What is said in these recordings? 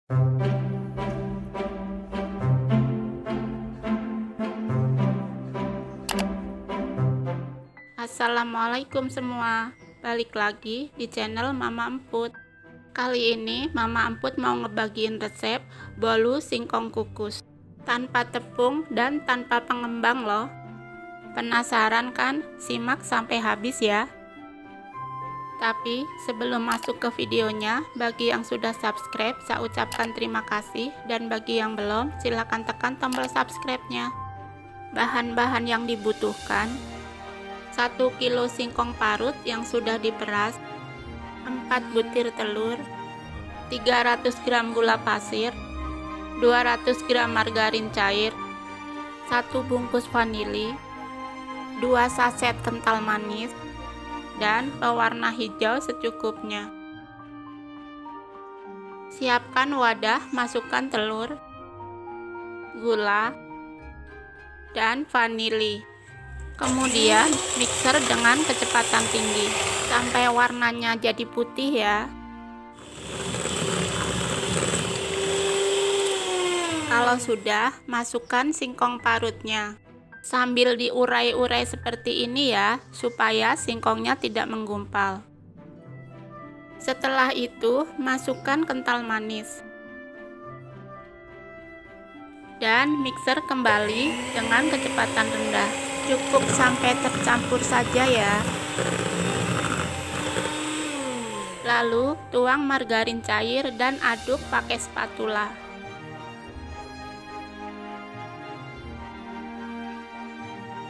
Assalamualaikum semua, balik lagi di channel Mama Emput. Kali ini Mama Emput mau ngebagiin resep bolu singkong kukus tanpa tepung dan tanpa pengembang loh. Penasaran kan? Simak sampai habis ya. Tapi sebelum masuk ke videonya, bagi yang sudah subscribe saya ucapkan terima kasih, dan bagi yang belum silahkan tekan tombol subscribe-nya. Bahan-bahan yang dibutuhkan: 1 kilo singkong parut yang sudah diperas, 4 butir telur, 300 gram gula pasir, 200 gram margarin cair, 1 bungkus vanili, 2 saset kental manis, dan pewarna hijau secukupnya. Siapkan wadah, masukkan telur, gula, dan vanili. Kemudian mixer dengan kecepatan tinggi sampai warnanya jadi putih ya. Kalau sudah, masukkan singkong parutnya sambil diurai-urai seperti ini ya, supaya singkongnya tidak menggumpal. Setelah itu masukkan kental manis dan mixer kembali dengan kecepatan rendah. Cukup sampai tercampur saja ya. Lalu tuang margarin cair dan aduk pakai spatula.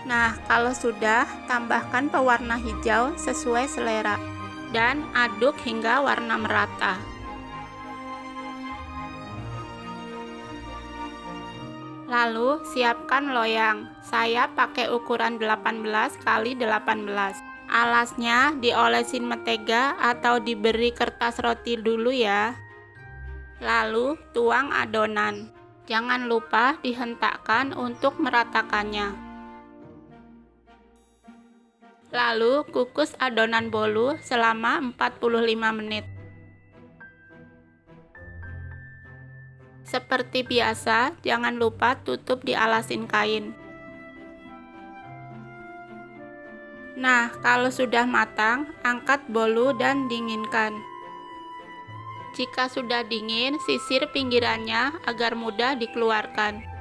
Nah, kalau sudah, tambahkan pewarna hijau sesuai selera dan aduk hingga warna merata. Lalu siapkan loyang. Saya pakai ukuran 18 x 18. Alasnya diolesin mentega atau diberi kertas roti dulu ya. Lalu tuang adonan. Jangan lupa dihentakkan untuk meratakannya. Lalu kukus adonan bolu selama 45 menit. Seperti biasa, jangan lupa tutup dialasin kain. Nah, kalau sudah matang, angkat bolu dan dinginkan. Jika sudah dingin, sisir pinggirannya agar mudah dikeluarkan.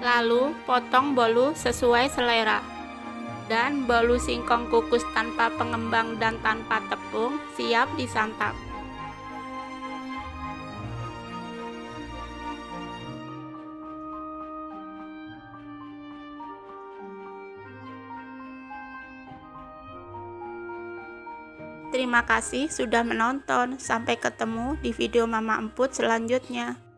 Lalu potong bolu sesuai selera. Dan bolu singkong kukus tanpa pengembang dan tanpa tepung siap disantap. Terima kasih sudah menonton. Sampai ketemu di video Mama Emput selanjutnya.